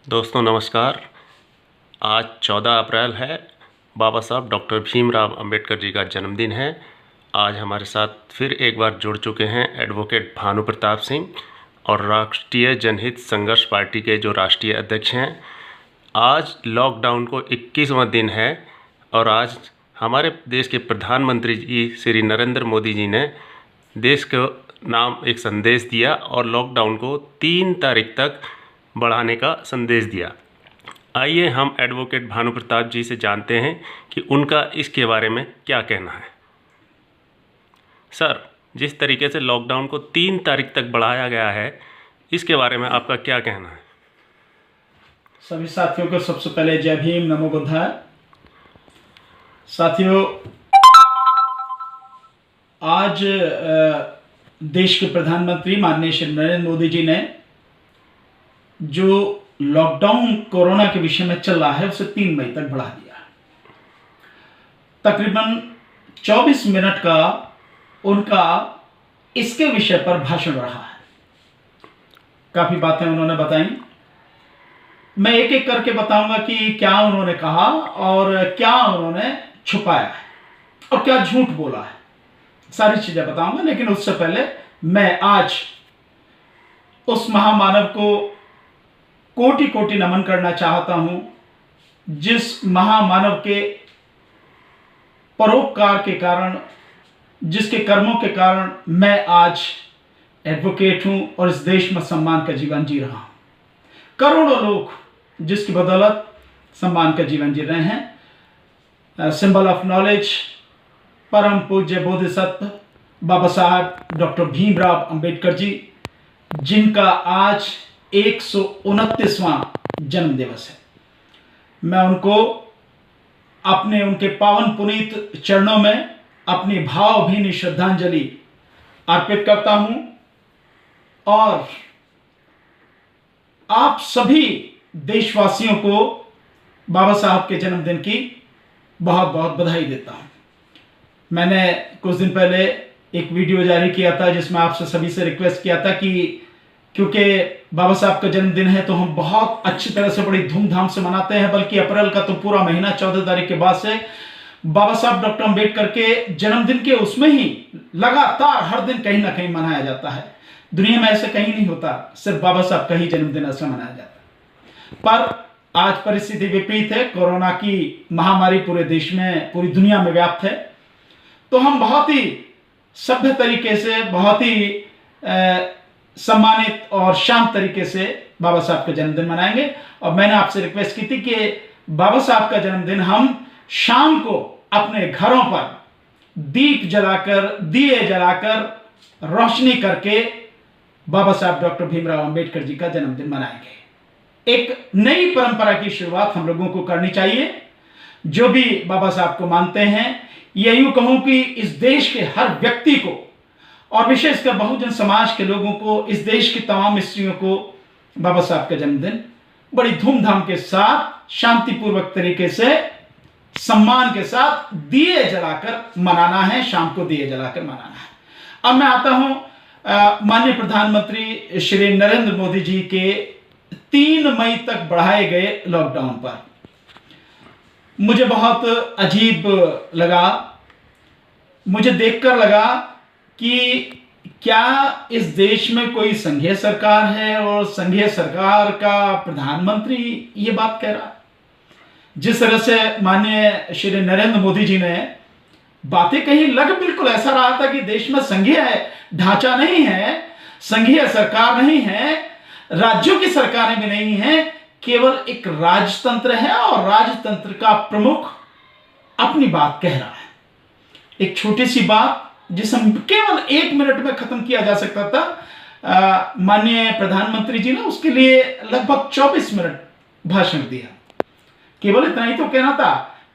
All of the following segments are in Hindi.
दोस्तों नमस्कार। आज 14 अप्रैल है। बाबा साहब डॉक्टर भीमराव अंबेडकर जी का जन्मदिन है। आज हमारे साथ फिर एक बार जुड़ चुके हैं एडवोकेट भानु प्रताप सिंह और राष्ट्रीय जनहित संघर्ष पार्टी के जो राष्ट्रीय अध्यक्ष हैं। आज लॉकडाउन को 21वां दिन है और आज हमारे देश के प्रधानमंत्री जी श्री नरेंद्र मोदी जी ने देश को नाम एक संदेश दिया और लॉकडाउन को 3 तारीख तक बढ़ाने का संदेश दिया। आइए हम एडवोकेट भानु प्रताप जी से जानते हैं कि उनका इसके बारे में क्या कहना है। सर, जिस तरीके से लॉकडाउन को 3 तारीख तक बढ़ाया गया है, इसके बारे में आपका क्या कहना है? सभी साथियों को सबसे पहले जय भीम, नमो बुद्धाय। साथियों, आज देश के प्रधानमंत्री माननीय श्री नरेंद्र मोदी जी ने जो लॉकडाउन कोरोना के विषय में चल रहा है उसे 3 मई तक बढ़ा दिया। तकरीबन 24 मिनट का उनका इसके विषय पर भाषण रहा है। काफी बातें उन्होंने बताई। मैं एक एक करके बताऊंगा कि क्या उन्होंने कहा और क्या उन्होंने छुपाया है और क्या झूठ बोला है। सारी चीजें बताऊंगा, लेकिन उससे पहले मैं आज उस महामानव को कोटि कोटि नमन करना चाहता हूं, जिस महामानव के परोपकार के कारण, जिसके कर्मों के कारण मैं आज एडवोकेट हूं और इस देश में सम्मान का जीवन जी रहा हूं। करोड़ों लोग जिसकी बदौलत सम्मान का जीवन जी रहे हैं। सिंबल ऑफ नॉलेज, परम पूज्य बोधिसत्व बाबा साहब डॉक्टर भीमराव अंबेडकर जी, जिनका आज 129वां जन्म दिवस है। मैं उनको उनके पावन पुनीत चरणों में अपनी भावभीनी श्रद्धांजलि अर्पित करता हूं और आप सभी देशवासियों को बाबा साहब के जन्मदिन की बहुत बहुत बधाई देता हूं। मैंने कुछ दिन पहले एक वीडियो जारी किया था जिसमें आपसे सभी से रिक्वेस्ट किया था कि क्योंकि बाबा साहब का जन्मदिन है तो हम बहुत अच्छी तरह से, बड़ी धूमधाम से मनाते हैं, बल्कि अप्रैल का तो पूरा महीना 14 तारीख के बाद से बाबा साहब डॉक्टर अंबेडकर के जन्मदिन के उसमें ही लगातार हर दिन कहीं ना कहीं मनाया जाता है। दुनिया में ऐसे कहीं नहीं होता, सिर्फ बाबा साहब का ही जन्मदिन ऐसा मनाया जाता है। पर आज परिस्थिति विपरीत है। कोरोना की महामारी पूरे देश में, पूरी दुनिया में व्याप्त है, तो हम बहुत ही सभ्य तरीके से, बहुत ही सम्मानित और शांत तरीके से बाबा साहब का जन्मदिन मनाएंगे। और मैंने आपसे रिक्वेस्ट की थी कि बाबा साहब का जन्मदिन हम शाम को अपने घरों पर दीप जलाकर, दिए जलाकर, रोशनी करके बाबा साहब डॉक्टर भीमराव अंबेडकर जी का जन्मदिन मनाएंगे। एक नई परंपरा की शुरुआत हम लोगों को करनी चाहिए। जो भी बाबा साहब को मानते हैं, ये यूं कहूं कि इस देश के हर व्यक्ति को और विशेषकर बहुजन समाज के लोगों को, इस देश की तमाम स्त्रियों को बाबा साहब का जन्मदिन बड़ी धूमधाम के साथ, शांतिपूर्वक तरीके से, सम्मान के साथ दिए जलाकर मनाना है। शाम को दिए जलाकर मनाना है। अब मैं आता हूं माननीय प्रधानमंत्री श्री नरेंद्र मोदी जी के 3 मई तक बढ़ाए गए लॉकडाउन पर। मुझे बहुत अजीब लगा, मुझे देखकर लगा कि क्या इस देश में कोई संघीय सरकार है और संघीय सरकार का प्रधानमंत्री ये बात कह रहा है। जिस तरह से माननीय श्री नरेंद्र मोदी जी ने बातें कही, लग बिल्कुल ऐसा रहा था कि देश में संघीय ढांचा नहीं है, संघीय सरकार नहीं है, राज्यों की सरकारें भी नहीं है, केवल एक राजतंत्र है और राजतंत्र का प्रमुख अपनी बात कह रहा है। एक छोटी सी बात जिसे केवल 1 मिनट में खत्म किया जा सकता था, माननीय प्रधानमंत्री जी ने उसके लिए लगभग 24 मिनट भाषण दिया। केवल इतना ही तो कहना था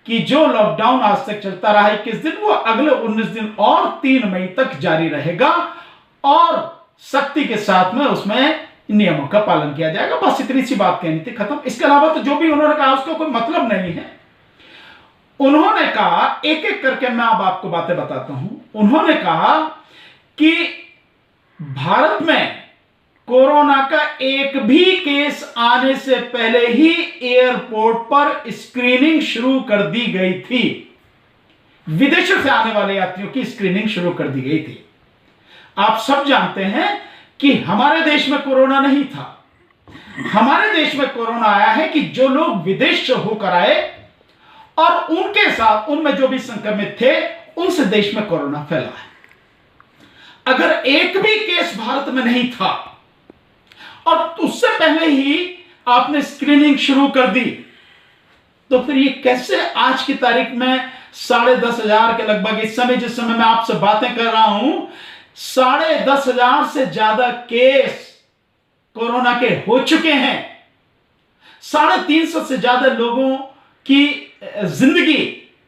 कि जो लॉकडाउन आज तक चलता रहा 21 दिन, वो अगले 19 दिन और 3 मई तक जारी रहेगा और सख्ती के साथ में उसमें नियमों का पालन किया जाएगा। बस इतनी सी बात कहनी थी, खत्म। इसके अलावा तो जो भी उन्होंने कहा उसका कोई मतलब नहीं है। उन्होंने कहा, एक एक करके मैं अब आपको बातें बताता हूं। उन्होंने कहा कि भारत में कोरोना का एक भी केस आने से पहले ही एयरपोर्ट पर स्क्रीनिंग शुरू कर दी गई थी। विदेशों से आने वाले यात्रियों की स्क्रीनिंग शुरू कर दी गई थी। आप सब जानते हैं कि हमारे देश में कोरोना नहीं था। हमारे देश में कोरोना आया है कि जो लोग विदेश से होकर आए और उनके साथ उनमें जो भी संक्रमित थे उनसे देश में कोरोना फैला है। अगर एक भी केस भारत में नहीं था और उससे पहले ही आपने स्क्रीनिंग शुरू कर दी, तो फिर ये कैसे आज की तारीख में 10,500 के लगभग, इस समय जिस समय मैं आपसे बातें कर रहा हूं, 10,500 से ज्यादा केस कोरोना के हो चुके हैं। 350 से ज्यादा लोगों की जिंदगी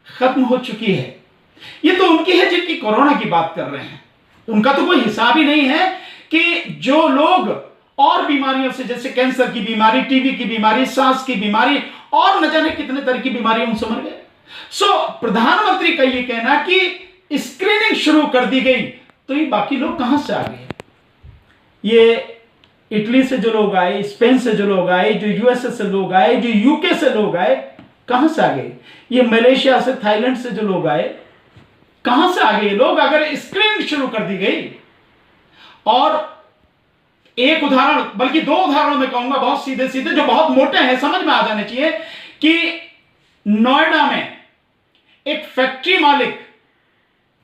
खत्म हो चुकी है। ये तो उनकी है जिनकी कोरोना की बात कर रहे हैं। उनका तो कोई हिसाब ही नहीं है कि जो लोग और बीमारियों से, जैसे कैंसर की बीमारी, टीबी की बीमारी, सांस की बीमारी और न जाने कितने तरह की बीमारी उनसे मर गए। प्रधानमंत्री का ये कहना कि स्क्रीनिंग शुरू कर दी गई, तो ये बाकी लोग कहां से आ गए? ये इटली से जो लोग आए, स्पेन से जो लोग आए, जो यूएसए से लोग आए, जो यूके से लोग आए, कहां से आ गए? ये मलेशिया से, थाईलैंड से जो लोग आए, कहां से आ गए लोग? अगर स्क्रीनिंग शुरू कर दी गई, और एक उदाहरण, बल्कि 2 उदाहरण मैं कहूंगा बहुत सीधे सीधे, जो बहुत मोटे हैं, समझ में आ जाने चाहिए, कि नोएडा में एक फैक्ट्री मालिक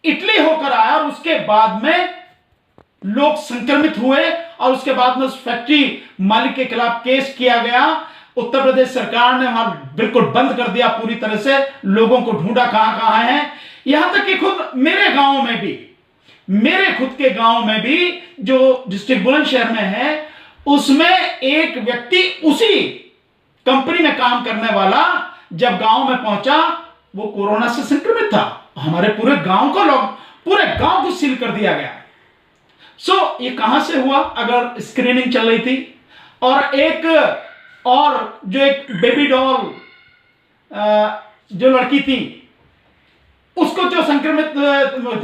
इटली होकर आया और उसके बाद में लोग संक्रमित हुए और उसके बाद में उस फैक्ट्री मालिक के खिलाफ केस किया गया। उत्तर प्रदेश सरकार ने वहां बिल्कुल बंद कर दिया पूरी तरह से, लोगों को ढूंढा कहां कहां है। यहां तक कि खुद मेरे गांव में भी, मेरे खुद के गांव में भी, जो डिस्ट्रिक्ट बुलंदशहर में है, उसमें एक व्यक्ति उसी कंपनी में काम करने वाला जब गांव में पहुंचा, वो कोरोना से संक्रमित था। हमारे पूरे गांव को सील कर दिया गया। ये कहां से हुआ? अगर स्क्रीनिंग चल रही थी। और एक बेबी डॉल जो लड़की थी, उसको जो संक्रमित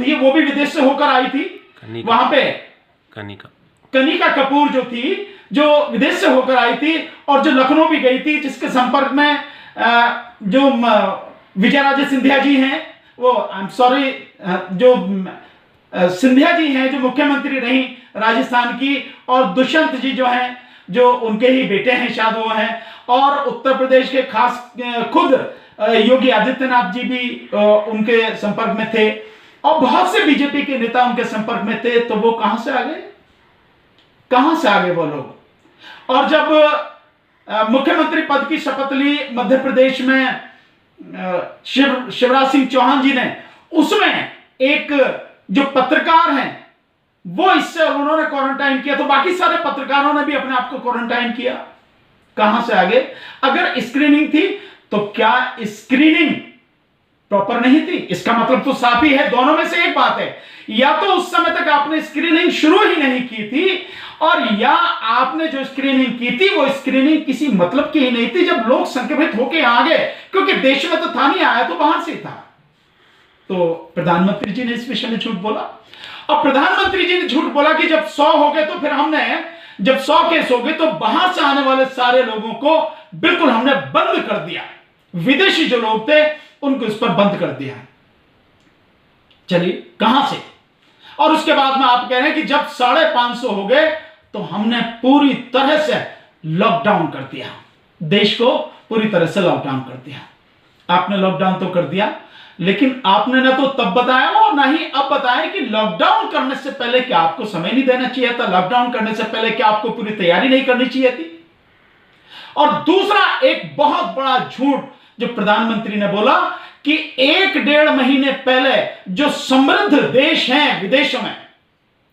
थी, वो भी विदेश से होकर आई थी। वहां पे कनिका कपूर जो थी, जो विदेश से होकर आई थी और जो लखनऊ भी गई थी, जिसके संपर्क में जो विजयराजे सिंधिया जी हैं, वो आई एम सॉरी, जो सिंधिया जी हैं, जो मुख्यमंत्री रही राजस्थान की, और दुष्यंत जी जो हैं, जो उनके ही बेटे हैं, शायद वो हैं, और उत्तर प्रदेश के खास खुद योगी आदित्यनाथ जी भी उनके संपर्क में थे, और बहुत से बीजेपी के नेता उनके संपर्क में थे। तो वो कहां से आ गए? कहां से आ गए वो लोग? और जब मुख्यमंत्री पद की शपथ ली मध्य प्रदेश में शिवराज सिंह चौहान जी ने, उसमें एक जो पत्रकार हैं वो इससे उन्होंने क्वारंटाइन किया, तो बाकी सारे पत्रकारों ने भी अपने आप को क्वारंटाइन किया। कहां से आ गए? अगर स्क्रीनिंग थी तो क्या स्क्रीनिंग प्रॉपर नहीं थी? इसका मतलब तो साफ ही है, दोनों में से एक बात है, या तो उस समय तक आपने स्क्रीनिंग शुरू ही नहीं की थी, और या आपने जो स्क्रीनिंग की थी वो स्क्रीनिंग किसी मतलब की ही नहीं थी। जब लोग संक्रमित होके आ गए, क्योंकि देश में तो था नहीं, आया तो बाहर से था। तो प्रधानमंत्री जी ने इस विषय में झूठ बोला, और प्रधानमंत्री जी ने झूठ बोला कि जब 100 हो गए, तो फिर हमने, जब 100 केस हो गए, तो बाहर से आने वाले सारे लोगों को बिल्कुल हमने बंद कर दिया। विदेशी जो लोग थे उनको इस पर बंद कर दिया। चलिए, कहां से? और उसके बाद में आप कह रहे हैं कि जब 550 हो गए तो हमने पूरी तरह से लॉकडाउन कर दिया, देश को पूरी तरह से लॉकडाउन कर दिया। आपने लॉकडाउन तो कर दिया, लेकिन आपने ना तो तब बताया और ना ही अब बताया कि लॉकडाउन करने से पहले क्या आपको समय नहीं देना चाहिए था? लॉकडाउन करने से पहले क्या आपको पूरी तैयारी नहीं करनी चाहिए थी? और दूसरा एक बहुत बड़ा झूठ जो प्रधानमंत्री ने बोला कि 1-1.5 महीने पहले जो समृद्ध देश हैं विदेशों में,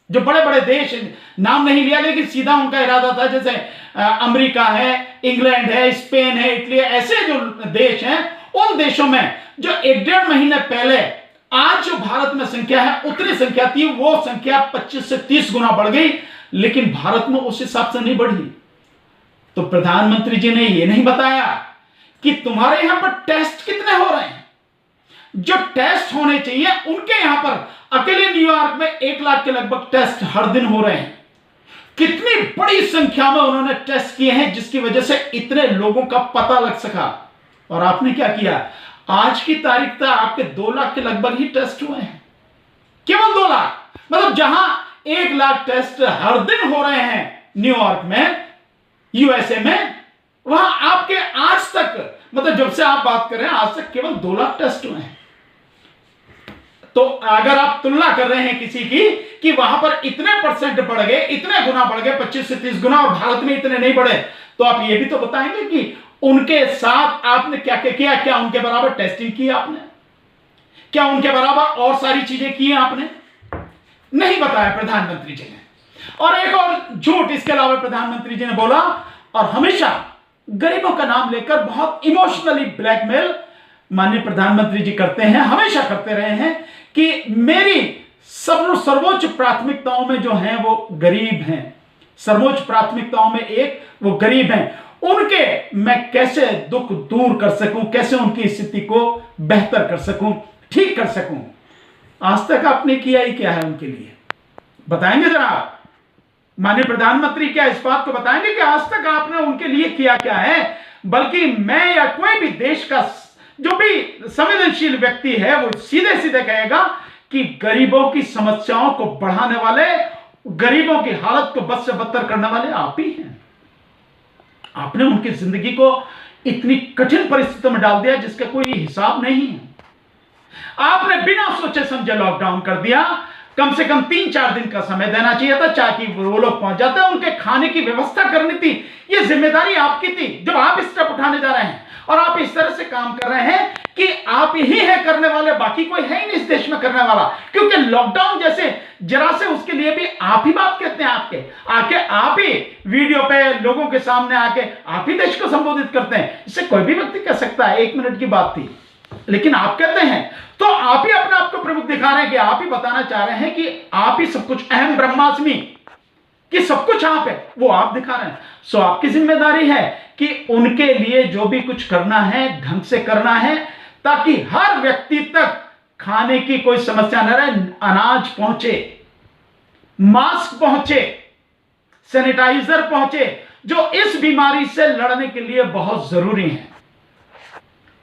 जो बड़े बड़े देश, नाम नहीं लिया लेकिन सीधा उनका इरादा था, जैसे अमेरिका है, इंग्लैंड है, स्पेन है, इटली, ऐसे जो देश हैं, उन देशों में जो 1-1.5 महीने पहले आज जो भारत में संख्या है उतनी संख्या थी, वो संख्या 25 से 30 गुना बढ़ गई, लेकिन भारत में उस हिसाब से नहीं बढ़ी। तो प्रधानमंत्री जी ने यह नहीं बताया कि तुम्हारे यहां पर टेस्ट कितने हो रहे हैं। जो टेस्ट होने चाहिए उनके यहां पर, अकेले न्यूयॉर्क में 1 लाख के लगभग टेस्ट हर दिन हो रहे हैं। कितनी बड़ी संख्या में उन्होंने टेस्ट किए हैं जिसकी वजह से इतने लोगों का पता लग सका। और आपने क्या किया, आज की तारीख तक आपके 2 लाख के लगभग ही टेस्ट हुए हैं, केवल 2 लाख। मतलब जहां 1 लाख टेस्ट हर दिन हो रहे हैं न्यूयॉर्क में, यूएसए में, वहां आपके आज तक, मतलब जब से आप बात कर रहे हैं आज तक केवल 2 लाख टेस्ट हुए हैं। तो अगर आप तुलना कर रहे हैं किसी की कि वहां पर इतने परसेंट बढ़ गए, इतने गुना बढ़ गए, 25 से 30 गुना, और भारत में इतने नहीं बढ़े, तो आप ये भी तो बताएंगे कि उनके साथ आपने क्या क्या किया। क्या उनके बराबर टेस्टिंग की आपने? क्या उनके बराबर और सारी चीजें की आपने? नहीं बताया प्रधानमंत्री जी ने। और एक और झूठ इसके अलावा प्रधानमंत्री जी ने बोला, और हमेशा गरीबों का नाम लेकर बहुत इमोशनली ब्लैकमेल माननीय प्रधानमंत्री जी करते हैं, हमेशा करते रहे हैं कि मेरी सर्वोच्च प्राथमिकताओं में जो हैं वो गरीब हैं, सर्वोच्च प्राथमिकताओं में एक वो गरीब हैं, उनके मैं कैसे दुख दूर कर सकूं, कैसे उनकी स्थिति को बेहतर कर सकूं, ठीक कर सकूं। आज तक आपने किया ही क्या है उनके लिए? बताएंगे जरा माननीय प्रधानमंत्री, क्या इस बात को बताएंगे कि आज तक आपने उनके लिए किया क्या है? बल्कि मैं या कोई भी देश का जो भी संवेदनशील व्यक्ति है वो सीधे सीधे कहेगा कि गरीबों की समस्याओं को बढ़ाने वाले, गरीबों की हालत को बद से बदतर करने वाले आप ही हैं। आपने उनकी जिंदगी को इतनी कठिन परिस्थितियों में डाल दिया जिसका कोई हिसाब नहीं है। आपने बिना सोचे समझे लॉकडाउन कर दिया। कम से कम 3-4 दिन का समय देना चाहिए था ताकि वो लोग पहुंच जाते, उनके खाने की व्यवस्था करनी थी। ये जिम्मेदारी आपकी थी जब आप स्टेप उठाने जा रहे हैं। और आप इस तरह से काम कर रहे हैं कि आप ही है करने वाले, बाकी कोई है ही नहीं इस देश में करने वाला। क्योंकि लॉकडाउन जैसे जरा से उसके लिए भी आप ही बात कहते हैं, आके आप ही वीडियो पे लोगों के सामने आके आप ही देश को संबोधित करते हैं। इससे कोई भी व्यक्ति कह सकता है 1 मिनट की बात थी, लेकिन आप कहते हैं तो आप ही अपने आप को प्रमुख दिखा रहे हैं कि आप ही बताना चाह रहे हैं कि आप ही सब कुछ, अहम ब्रह्मास्मि, कि सब कुछ आप है, वो आप दिखा रहे हैं। सो आपकी जिम्मेदारी है कि उनके लिए जो भी कुछ करना है ढंग से करना है, ताकि हर व्यक्ति तक खाने की कोई समस्या न रहे, अनाज पहुंचे, मास्क पहुंचे, सैनिटाइजर पहुंचे, जो इस बीमारी से लड़ने के लिए बहुत जरूरी है।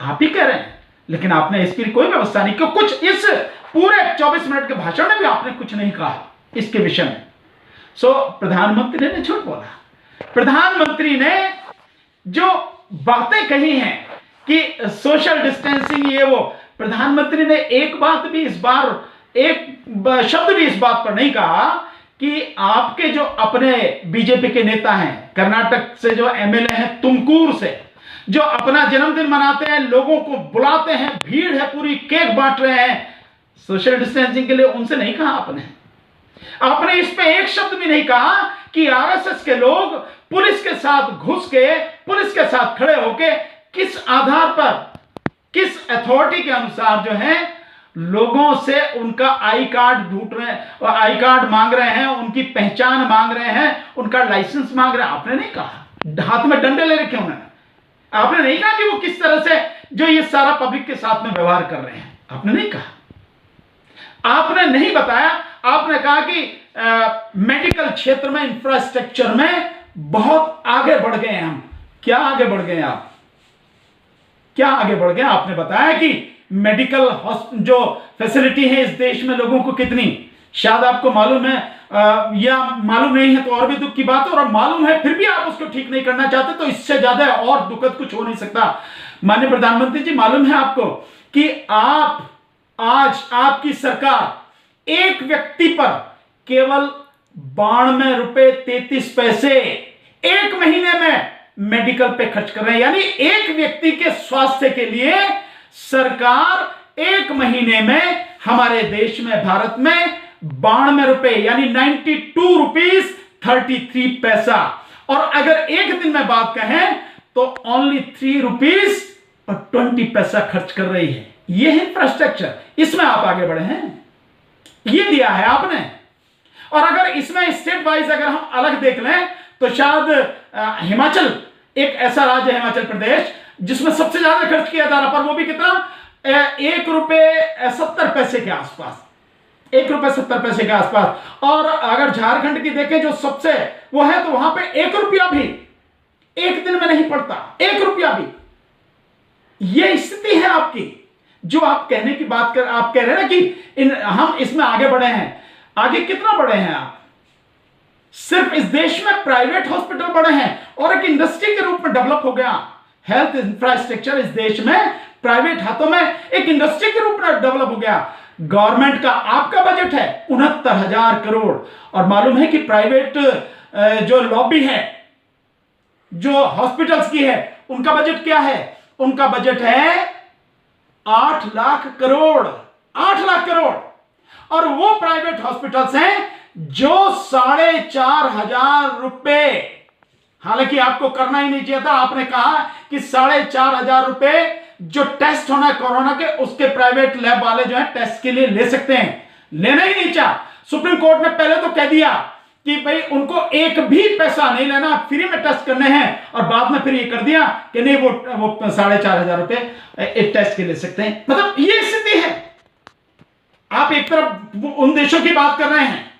आप ही कह रहे हैं, लेकिन आपने इसकी कोई व्यवस्था नहीं की। कुछ इस पूरे 24 मिनट के भाषण में भी आपने कुछ नहीं कहा इसके विषय में। सो प्रधानमंत्री ने झूठ बोला। प्रधानमंत्री ने जो बातें कही हैं कि सोशल डिस्टेंसिंग, ये वो, प्रधानमंत्री ने एक बात भी इस बार, एक शब्द भी इस बात पर नहीं कहा कि आपके जो अपने बीजेपी के नेता हैं, कर्नाटक से जो एमएलए हैं तुमकुर से, जो अपना जन्मदिन मनाते हैं, लोगों को बुलाते हैं, भीड़ है पूरी, केक बांट रहे हैं सोशल डिस्टेंसिंग के लिए, उनसे नहीं कहा आपने इस पे एक शब्द भी नहीं कहा कि आरएसएस के लोग पुलिस के साथ घुस के, पुलिस के साथ खड़े होके किस आधार पर, किस अथॉरिटी के अनुसार जो है लोगों से उनका आई कार्ड ढूंढ रहे हैं, और आई कार्ड मांग रहे हैं, उनकी पहचान मांग रहे हैं, उनका लाइसेंस मांग रहे हैं। आपने नहीं कहा। हाथ में डंडे ले रखे उन्होंने। आपने नहीं कहा कि वो किस तरह से जो ये सारा पब्लिक के साथ में व्यवहार कर रहे हैं, आपने नहीं कहा। आपने नहीं बताया। आपने कहा कि मेडिकल क्षेत्र में, इंफ्रास्ट्रक्चर में बहुत आगे बढ़ गए हैं हम। क्या आगे बढ़ गए आप? क्या आगे बढ़ गए? आपने बताया कि मेडिकल जो फैसिलिटी है इस देश में लोगों को कितनी, शायद आपको मालूम है या मालूम नहीं है तो और भी दुख की बात है, और मालूम है फिर भी आप उसको ठीक नहीं करना चाहते, तो इससे ज्यादा और दुखद कुछ हो नहीं सकता। माननीय प्रधानमंत्री जी, मालूम है आपको कि आप आज आपकी सरकार एक व्यक्ति पर केवल 92 रुपए 33 पैसे एक महीने में मेडिकल पे खर्च कर रहे हैं। यानी एक व्यक्ति के स्वास्थ्य के लिए सरकार एक महीने में हमारे देश में, भारत में 92 रुपए यानी 92 रुपीज 33 पैसा, और अगर एक दिन में बात कहें तो ओनली 3 रुपीज और 20 पैसा खर्च कर रही है। यह है इंफ्रास्ट्रक्चर, इसमें आप आगे बढ़े हैं, ये दिया है आपने। और अगर इसमें स्टेट वाइज अगर हम अलग देख लें तो शायद हिमाचल एक ऐसा राज्य है, हिमाचल प्रदेश, जिसमें सबसे ज्यादा खर्च किया जा रहा, पर वो भी कितना, 1 रुपए 70 पैसे के आसपास। ₹1.70 के आसपास। और अगर झारखंड की देखें जो सबसे वो है, तो वहां पे ₹1 भी एक दिन में नहीं पड़ता, ₹1 भी। ये स्थिति है आपकी। जो आप कहने की बात कर, आप कह रहे हैं ना कि हम इसमें आगे बढ़े हैं। आगे कितना बढ़े हैं आप? सिर्फ इस देश में प्राइवेट हॉस्पिटल बढ़े हैं और एक इंडस्ट्री के रूप में डेवलप हो गया। हेल्थ इंफ्रास्ट्रक्चर इस देश में प्राइवेट हाथों में एक इंडस्ट्री के रूप में डेवलप हो गया। गवर्नमेंट का आपका बजट है 69,000 करोड़, और मालूम है कि प्राइवेट जो लॉबी है, जो हॉस्पिटल्स की है, उनका बजट क्या है? उनका बजट है 8 लाख करोड़, 8 लाख करोड़। और वो प्राइवेट हॉस्पिटल्स हैं जो 4,500 रुपए, हालांकि आपको करना ही नहीं चाहिए था, आपने कहा कि 4,500 रुपए जो टेस्ट होना है कोरोना के, उसके प्राइवेट लैब वाले जो है टेस्ट के लिए ले सकते हैं। लेना ही नहीं चाहा। सुप्रीम कोर्ट ने पहले तो कह दिया कि भाई उनको एक भी पैसा नहीं लेना, फ्री में टेस्ट करने हैं, और बाद में फिर ये कर दिया कि नहीं, वो 4,500 रुपए एक टेस्ट के ले सकते हैं। मतलब ये स्थिति है। आप एक तरफ उन देशों की बात कर रहे हैं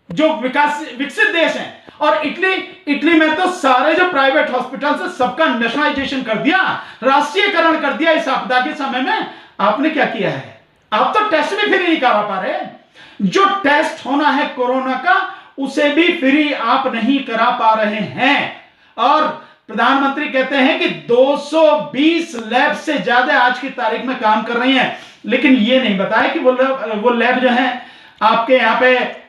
जो विकसित देश हैं, और इटली में तो सारे जो प्राइवेट हॉस्पिटल है सबका नेशनलाइजेशन कर दिया, राष्ट्रीयकरण कर दिया इस आपदा के समय में। आपने क्या किया है? आप तो टेस्ट भी फ्री नहीं करा पा रहे। जो टेस्ट होना है कोरोना का, उसे भी फ्री आप नहीं करा पा रहे हैं। और प्रधानमंत्री कहते हैं कि 220 लैब से ज्यादा आज की तारीख में काम कर रही हैं, लेकिन ये नहीं बताया कि वो लैब जो है आपके यहां पे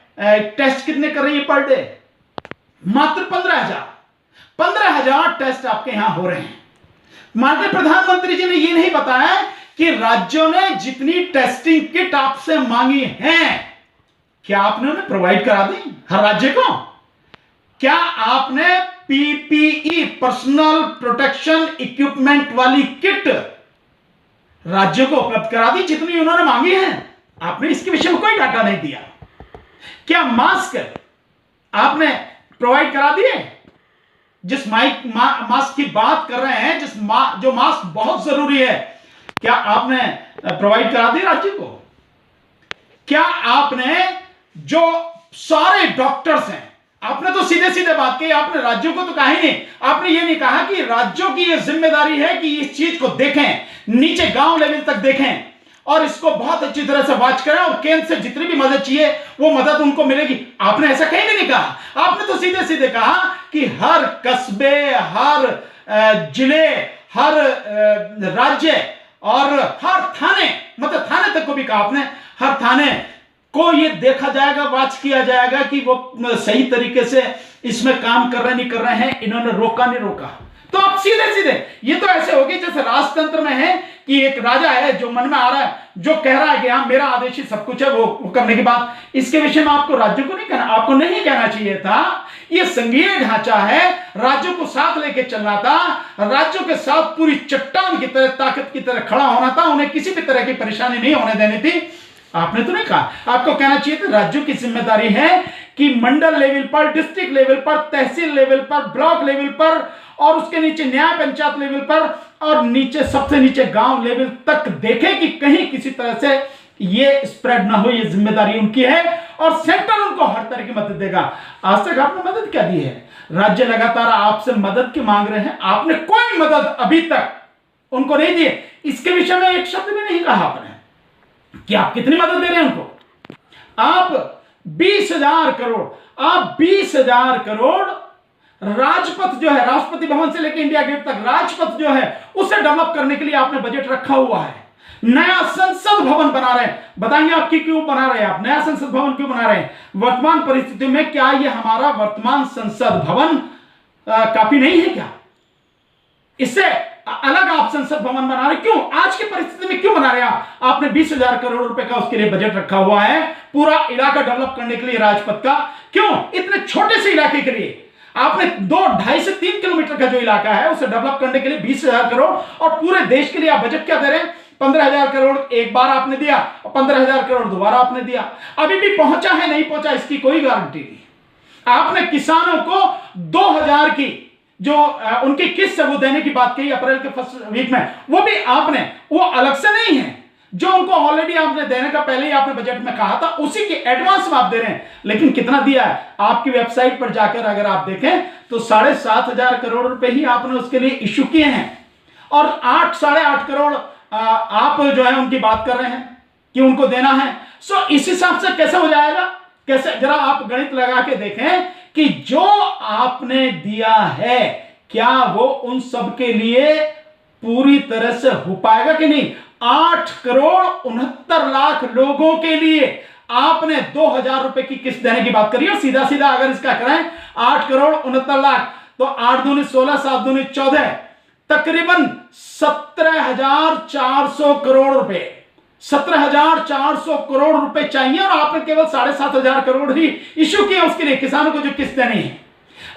टेस्ट कितने कर रही है पर डे? मात्र 15,000 टेस्ट आपके यहां हो रहे हैं। माननीय प्रधानमंत्री जी ने यह नहीं बताया कि राज्यों ने जितनी टेस्टिंग किट आपसे मांगी हैं, क्या आपने उन्हें प्रोवाइड करा दी हर राज्य को? क्या आपने पीपीई, पर्सनल प्रोटेक्शन इक्विपमेंट वाली किट राज्यों को उपलब्ध करा दी जितनी उन्होंने मांगी है? आपने इसके विषय में कोई डाटा नहीं दिया। क्या मास्क आपने प्रोवाइड करा दिए? जिस मास्क की बात कर रहे हैं, जो मास्क बहुत जरूरी है, क्या आपने प्रोवाइड करा दिए राज्य को? क्या आपने जो सारे डॉक्टर्स हैं, आपने तो सीधे सीधे बात की, आपने राज्यों को तो कहा ही नहीं। आपने ये नहीं कहा कि राज्यों की यह जिम्मेदारी है कि इस चीज को देखें, नीचे गांव लेवल तक देखें और इसको बहुत अच्छी तरह से वॉच करें, और केंद्र से जितनी भी मदद चाहिए वो मदद उनको मिलेगी। आपने ऐसा कहीं भी नहीं कहा। आपने तो सीधे सीधे कहा कि हर कस्बे, हर जिले, हर राज्य और हर थाने, मतलब थाने तक को भी कहा आपने, हर थाने को ये देखा जाएगा, वॉच किया जाएगा कि वो सही तरीके से इसमें काम कर रहे नहीं कर रहे हैं, इन्होंने रोका नहीं रोका। तो आप सीधे सीधे ये तो ऐसे होगी जैसे राजतंत्र में है कि एक राजा है जो मन में आ रहा है, जो कह रहा है कि हाँ मेरा आदेश ही सब कुछ है, वो करने के बाद इसके विषय में आपको राज्यों को नहीं कहना, आपको नहीं कहना चाहिए था। ये संघीय ढांचा है, राज्यों को साथ लेके चलना था, राज्यों के साथ पूरी चट्टान की तरह, ताकत की तरह खड़ा होना था, उन्हें किसी भी तरह की परेशानी नहीं होने देनी थी। आपने तो नहीं कहा। आपको कहना चाहिए था राज्यों की जिम्मेदारी है कि मंडल लेवल पर, डिस्ट्रिक्ट लेवल पर, तहसील लेवल पर, ब्लॉक लेवल पर, और उसके नीचे न्याय पंचायत लेवल पर, और नीचे सबसे नीचे गांव लेवल तक देखें कि कहीं किसी तरह से ये स्प्रेड ना हो। ये जिम्मेदारी उनकी है और सेंटर उनको हर तरह की मदद देगा। आज तक आपने मदद क्या दी है? राज्य लगातार आपसे मदद की मांग रहे हैं, आपने कोई मदद अभी तक उनको नहीं दी। इसके विषय में एक शब्द भी नहीं कहा आपने कि आप कितनी मदद दे रहे हैं उनको। आप 20,000 करोड़, आप 20,000 करोड़ राजपथ जो है, राष्ट्रपति भवन से लेकर इंडिया गेट तक राजपथ जो है उसे डेवलप करने के लिए आपने बजट रखा हुआ है। नया संसद भवन बना रहे हैं, बताएंगे आपकी क्यों बना रहे हैं? आप नया संसद भवन क्यों बना रहे हैं वर्तमान परिस्थितियों में? क्या ये हमारा वर्तमान संसद भवन काफी नहीं है क्या? इससे अलग आप संसद भवन बना रहे, क्यों? आज की परिस्थिति में क्यों बना रहे हैं? आपने 20,000 करोड़ रुपए का उसके लिए बजट रखा हुआ है, पूरा इलाका डेवलप करने के लिए राजपथ का। क्यों? इतने छोटे से इलाके के लिए आपने 2-2.5 से 3 किलोमीटर का जो इलाका है उसे डेवलप करने के लिए 20,000 करोड़, और पूरे देश के लिए आप बजट क्या दे रहे हैं? 15,000 करोड़ एक बार आपने दिया और 15,000 करोड़ दोबारा आपने दिया। अभी भी पहुंचा है नहीं पहुंचा इसकी कोई गारंटी नहीं। आपने किसानों को 2,000 की जो उनकी किस्त है वो देने की बात कही अप्रैल के फर्स्ट वीक में, वो भी आपने, वो अलग से नहीं है, जो उनको ऑलरेडी आपने देने का पहले ही आपने बजट में कहा था, उसी के एडवांस में आप दे रहे हैं। लेकिन कितना दिया है? आपकी वेबसाइट पर जाकर अगर आप देखें तो 7,500 करोड़ रुपए ही आपने उसके लिए इश्यू किए हैं, और 8-8.5 करोड़ आप जो है उनकी बात कर रहे हैं कि उनको देना है। सो इस हिसाब से कैसे हो जाएगा? कैसे? जरा आप गणित लगा के देखें कि जो आपने दिया है क्या वो उन सब के लिए पूरी तरह से हो पाएगा कि नहीं। 8,69,00,000 लोगों के लिए आपने 2,000 रुपए की किस्त देने की बात करी, और सीधा सीधा अगर इसका करें 8,69,00,000 तो 8 दूनी 16, 7 दूनी 14, तकरीबन 17,400 करोड़ रुपए, 17,400 करोड़ रुपए चाहिए, और आपने केवल 7,500 करोड़ ही इश्यू किए उसके लिए, किसानों को जो किस्त देनी है।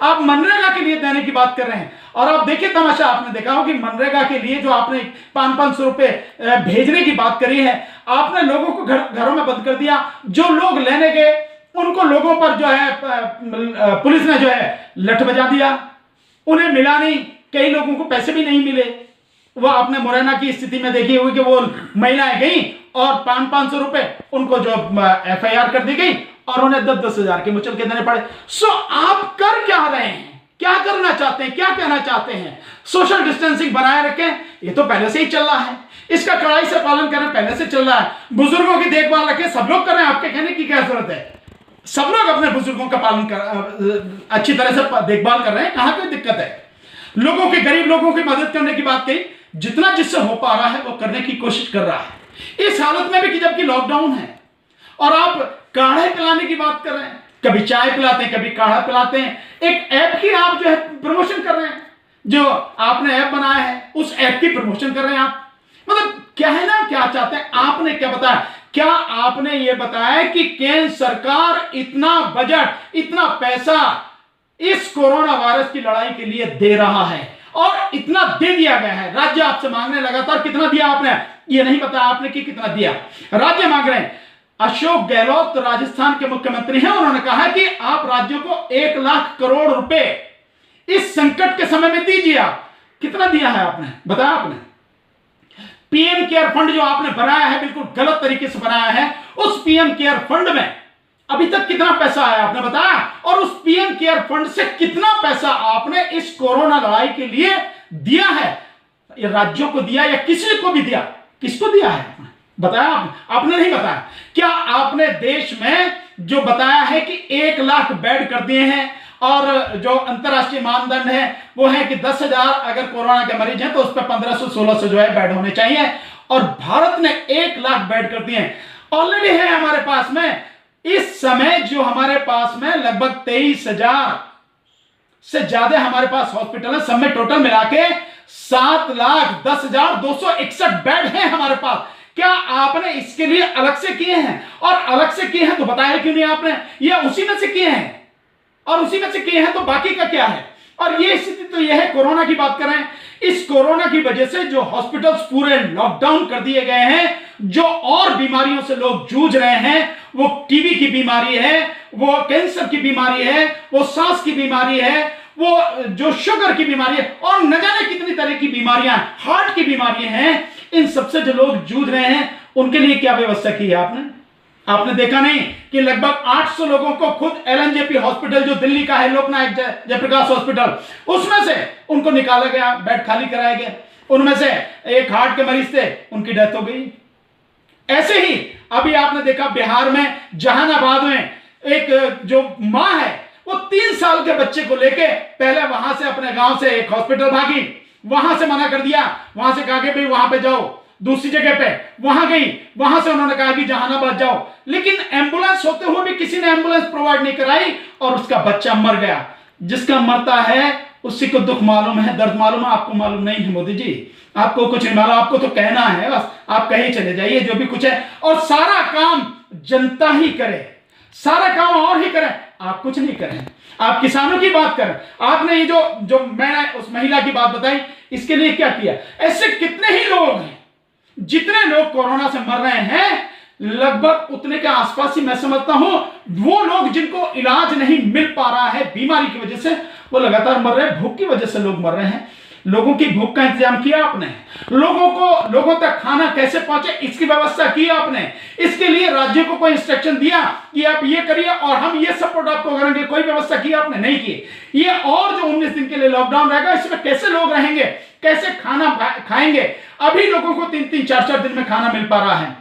आप मनरेगा के लिए देने की बात कर रहे हैं, और आप देखिए तमाशा, आपने देखा हो कि मनरेगा के लिए जो आपने 500-500 रुपए भेजने की बात करी है, आपने लोगों को घरों में बंद कर दिया। जो लोग लेने गए उनको लोगों पर जो है पुलिस ने जो है लठ बजा दिया, उन्हें मिला नहीं, कई लोगों को पैसे भी नहीं मिले। वो आपने मुरैना की स्थिति में देखी हुई कि वो महिलाएं गई और 500-500 रुपए उनको जो FIR कर दी गई, और उन्हें 10-10 हजार के मुचल के देने पड़े। सो आप कर क्या रहे हैं? क्या करना चाहते हैं? क्या कहना चाहते हैं? सोशल डिस्टेंसिंग बनाए रखें, ये तो पहले से ही चल रहा है, इसका कड़ाई से पालन करें, पहले से चल रहा है। बुजुर्गों की देखभाल रखें, सब लोग कर रहे हैं, आपके कहने की क्या जरूरत है? सब लोग अपने बुजुर्गों का पालन कर अच्छी तरह से देखभाल कर रहे हैं, कहां कोई दिक्कत है? लोगों के, गरीब लोगों की मदद करने की बात कही, जितना जिससे हो पा रहा है वो करने की कोशिश कर रहा है, इस हालत में भी कि जबकि लॉकडाउन है। और आप काढ़े पिलाने की बात कर रहे हैं, कभी चाय पिलाते हैं, कभी काढ़ा पिलाते हैं। एक ऐप की आप जो है प्रमोशन कर रहे हैं, जो आपने ऐप बनाया है उस ऐप की प्रमोशन कर रहे हैं आप। मतलब क्या है ना, क्या चाहते हैं? आपने क्या बताया? क्या आपने ये बताया कि केंद्र सरकार इतना बजट, इतना पैसा इस कोरोना वायरस की लड़ाई के लिए दे रहा है, और इतना दे दिया गया है? राज्य आपसे मांग रहे हैं लगातार, कितना दिया आपने? ये नहीं बताया आपने कि कितना दिया। राज्य मांग रहे हैं। अशोक गहलोत राजस्थान के मुख्यमंत्री हैं, उन्होंने कहा कि आप राज्यों को 1 लाख करोड़ रुपए इस संकट के समय में दीजिए। कितना दिया है आपने? बताया आपने? पीएम केयर फंड जो आपने बनाया है, बिल्कुल गलत तरीके से बनाया है, उस पीएम केयर फंड में अभी तक कितना पैसा आया आपने बताया? और उस पीएम केयर फंड से कितना पैसा आपने इस कोरोना लड़ाई के लिए दिया है? ये राज्यों को दिया या किसी को भी दिया? किसको दिया है बताया आपने? नहीं बताया। क्या आपने देश में जो बताया है कि 1 लाख बेड कर दिए हैं, और जो अंतरराष्ट्रीय मानदंड है वो है कि 10,000 अगर कोरोना के मरीज हैं तो उस पर 1500-1600 जो है बेड होने चाहिए, और भारत ने 1 लाख बेड कर दिए हैं। ऑलरेडी है हमारे पास में इस समय जो हमारे पास में लगभग 23,000 से ज्यादा हमारे पास हॉस्पिटल है, सब में टोटल मिला के 7,10,261 बेड हैं हमारे पास। क्या आपने इसके लिए अलग से किए हैं? और अलग से किए हैं तो बताया क्यों नहीं आपने? ये उसी में से किए हैं, और उसी में से किए हैं तो बाकी का क्या है? और ये स्थिति तो यह है, कोरोना की बात करें, इस कोरोना की वजह से जो हॉस्पिटल्स पूरे लॉकडाउन कर दिए गए हैं, जो और बीमारियों से लोग जूझ रहे हैं, वो टीबी की बीमारी है, वो कैंसर की बीमारी है, वो सांस की बीमारी है, वो जो शुगर की बीमारी है, और न जाने कितनी तरह की बीमारियां, हार्ट की बीमारियां हैं, इन सबसे जो लोग जूझ रहे हैं उनके लिए क्या व्यवस्था की है आपने? आपने देखा नहीं कि लगभग 800 लोगों को खुद LNJP हॉस्पिटल जो दिल्ली का है, लोकनायक जयप्रकाश हॉस्पिटल, उसमें से उनको निकाला गया, बेड खाली कराया गया। उनमें से एक हार्ट के मरीज थे, उनकी डेथ हो गई। ऐसे ही अभी आपने देखा बिहार में जहानाबाद में एक जो मां है, वो 3 साल के बच्चे को लेके पहले वहां से अपने गांव से एक हॉस्पिटल भागी, वहां से मना कर दिया, वहां से कहा कि भाई वहां पे जाओ, दूसरी जगह पे वहां गई, वहां से उन्होंने कहा कि जहानाबाद जाओ, लेकिन एम्बुलेंस होते हुए भी किसी ने एम्बुलेंस प्रोवाइड नहीं कराई, और उसका बच्चा मर गया। जिसका मरता है उसी को दुख मालूम है, दर्द मालूम है, आपको मालूम नहीं है मोदी जी। आपको कुछ नहीं मालूम, आपको तो कहना है बस, आप कहीं चले जाइए जो भी कुछ है, और सारा काम जनता ही करे, सारा काम और ही करें, आप कुछ नहीं करें। आप किसानों की बात करें, आपने ये जो मैंने उस महिला की बात बताई, इसके लिए क्या किया? ऐसे कितने ही लोग हैं, जितने लोग कोरोना से मर रहे हैं, लगभग उतने के आसपास ही मैं समझता हूं वो लोग जिनको इलाज नहीं मिल पा रहा है बीमारी की वजह से, वो लगातार मर रहे हैं, भूख की वजह से लोग मर रहे हैं। लोगों की भूख का इंतजाम किया आपने? लोगों तक खाना कैसे पहुंचे इसकी व्यवस्था की आपने? इसके लिए राज्यों को कोई इंस्ट्रक्शन दिया कि आप ये करिए और हम ये सपोर्ट आपको करेंगे? कोई व्यवस्था की आपने? नहीं की। ये और जो 19 दिन के लिए लॉकडाउन रहेगा, इसमें कैसे लोग रहेंगे, कैसे खाना खाएंगे? अभी लोगों को 3-3, 4-4 दिन में खाना मिल पा रहा है।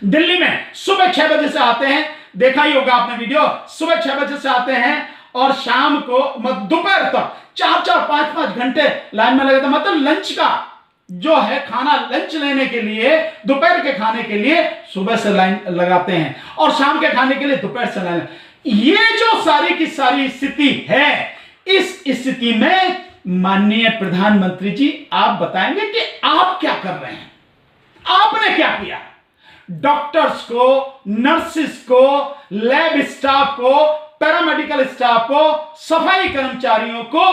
दिल्ली में सुबह 6 बजे से आते हैं, देखा ही होगा आपने वीडियो, सुबह 6 बजे से आते हैं और शाम को दोपहर तक 4-4, 5-5 घंटे लाइन में लगे थे। मतलब लंच का जो है खाना, लंच लेने के लिए, दोपहर के खाने के लिए सुबह से लाइन लगाते हैं और शाम के खाने के लिए दोपहर से लाइन। ये जो सारी की सारी स्थिति है, इस स्थिति में माननीय प्रधानमंत्री जी आप बताएंगे कि आप क्या कर रहे हैं? आपने क्या किया? डॉक्टर्स को, नर्सिस को, लैब स्टाफ को, पैरामेडिकल स्टाफ को, सफाई कर्मचारियों को,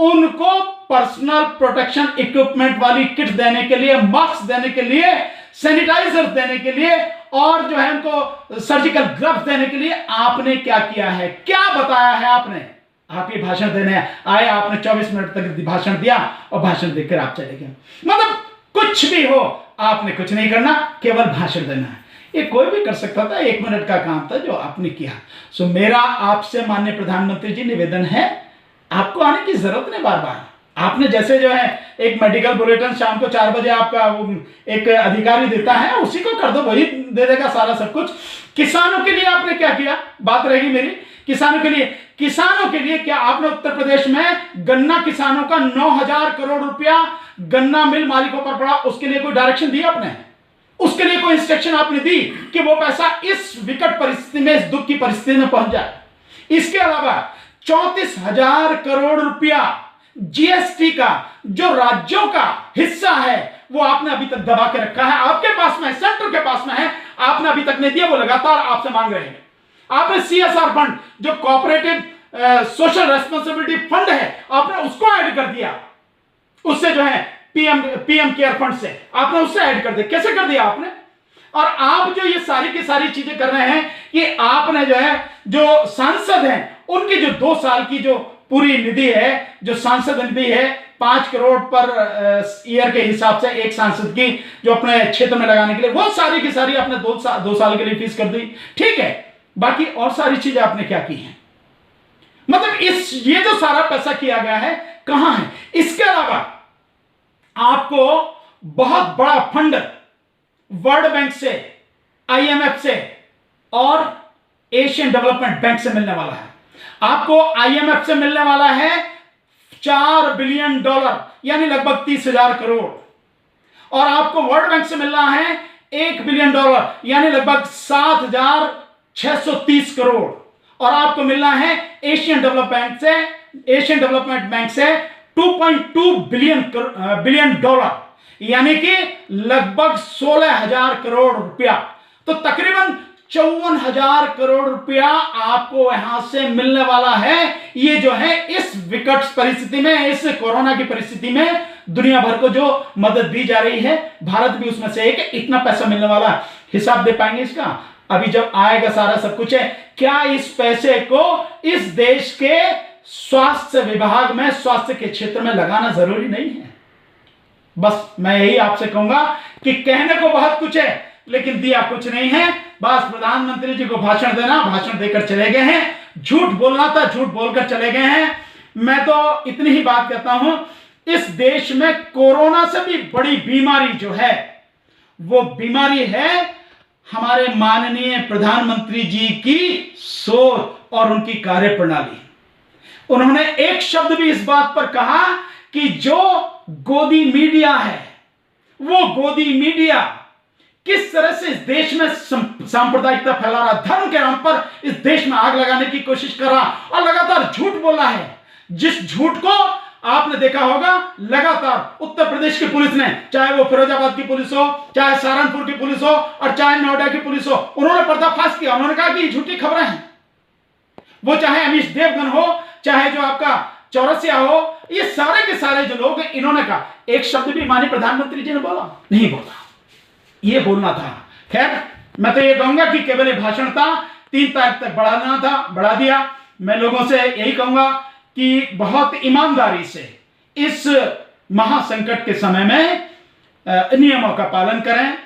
उनको पर्सनल प्रोटेक्शन इक्विपमेंट वाली किट देने के लिए, मास्क देने के लिए, सैनिटाइजर देने के लिए और जो है उनको सर्जिकल ग्लव्स देने के लिए आपने क्या किया है? क्या बताया है आपने? आप ये भाषण देने आए, आपने 24 मिनट तक भाषण दिया और भाषण देकर आप चले गए। मतलब कुछ भी हो, आपने कुछ नहीं करना, केवल भाषण देना है। ये कोई भी कर सकता था, 1 मिनट का काम था जो आपने किया। सो मेरा आपसे माननीय प्रधानमंत्री जी निवेदन है, आपको आने की जरूरत नहीं बार बार। आपने जैसे जो है एक मेडिकल बुलेटिन शाम को 4 बजे आपका एक अधिकारी देता है, उसी को कर दो, वही दे देगा सारा सब कुछ। किसानों के लिए आपने क्या किया? बात रहेगी मेरी किसानों के लिए। किसानों के लिए क्या आपने उत्तर प्रदेश में गन्ना किसानों का 9,000 करोड़ रुपया गन्ना मिल मालिकों पर पड़ा, उसके लिए कोई डायरेक्शन दी आपने? उसके लिए कोई इंस्ट्रक्शन आपने दी कि वो पैसा इस विकट परिस्थिति में, इस दुख की परिस्थिति में पहुंच जाए? इसके अलावा 34,000 करोड़ रुपया जीएसटी का जो राज्यों का हिस्सा है वो आपने अभी तक दबा के रखा है, आपके पास में, सेंटर के पास में है, आपने अभी तक नहीं दिया, वो लगातार आपसे मांग रहे हैं। आपने सीएसआर फंड, जो कोऑपरेटिव सोशल रेस्पॉन्सिबिलिटी फंड है, आपने उसको ऐड कर दिया, उससे जो है पीएम केयर फंड से आपने उससे ऐड कर दिया। कैसे कर दिया आपने? और आप जो ये सारी की सारी चीजें कर रहे हैं कि आपने जो है, जो सांसद हैं उनकी जो 2 साल की जो पूरी निधि है, जो सांसद निधि है 5 करोड़ पर ईयर के हिसाब से एक सांसद की जो अपने क्षेत्र में लगाने के लिए, वो सारी की सारी आपने 2 साल के लिए फीस कर दी। ठीक है, बाकी और सारी चीजें आपने क्या की हैं? मतलब ये जो सारा पैसा किया गया है कहां है? इसके अलावा आपको बहुत बड़ा फंड वर्ल्ड बैंक से, आईएमएफ से और एशियन डेवलपमेंट बैंक से मिलने वाला है। आपको आईएमएफ से मिलने वाला है $4 बिलियन, यानी लगभग 30,000 करोड़, और आपको वर्ल्ड बैंक से मिल रहा है $1 बिलियन, यानी लगभग 7,630 करोड़, और आपको मिलना है एशियन डेवलपमेंट बैंक से $2.2 बिलियन, यानी कि लगभग 16,000 करोड़ रुपया। तो तकरीबन 54,000 करोड़ रुपया आपको यहां से मिलने वाला है। ये जो है इस विकट परिस्थिति में, इस कोरोना की परिस्थिति में दुनिया भर को जो मदद दी जा रही है, भारत भी उसमें से एक, इतना पैसा मिलने वाला। हिसाब दे पाएंगे इसका? अभी जब आएगा सारा सब कुछ है, क्या इस पैसे को इस देश के स्वास्थ्य विभाग में, स्वास्थ्य के क्षेत्र में लगाना जरूरी नहीं है? बस मैं यही आपसे कहूंगा कि कहने को बहुत कुछ है लेकिन दिया कुछ नहीं है। बस प्रधानमंत्री जी को भाषण देना, भाषण देकर चले गए हैं, झूठ बोलना था, झूठ बोलकर चले गए हैं। मैं तो इतनी ही बात कहता हूं, इस देश में कोरोना से भी बड़ी बीमारी जो है, वो बीमारी है हमारे माननीय प्रधानमंत्री जी की सोच और उनकी कार्यप्रणाली। उन्होंने एक शब्द भी इस बात पर कहा कि जो गोदी मीडिया है, वो गोदी मीडिया किस तरह से इस देश में सांप्रदायिकता फैला रहा, धर्म के नाम पर इस देश में आग लगाने की कोशिश कर रहा और लगातार झूठ बोल रहा है। जिस झूठ को आपने देखा होगा लगातार उत्तर प्रदेश की पुलिस ने, चाहे वो फिरोजाबाद की पुलिस हो, चाहे सहारनपुर की पुलिस हो और चाहे नोएडा की पुलिस हो, उन्होंने पर्दाफाश किया। उन्होंने कहा कि ये झूठी खबरें हैं। वो चाहे अमीश देवगन हो, चाहे जो आपका चौरसिया हो, ये सारे के सारे जो लोग हैं, इन्होंने कहा। एक शब्द भी माननीय प्रधानमंत्री जी ने बोला नहीं? बोला, ये बोलना था। खैर, मैं तो ये कहूंगा कि केवल एक भाषण था, 3 तारीख तक बढ़ाना था, बढ़ा दिया। मैं लोगों से यही कहूंगा कि बहुत ईमानदारी से इस महासंकट के समय में नियमों का पालन करें,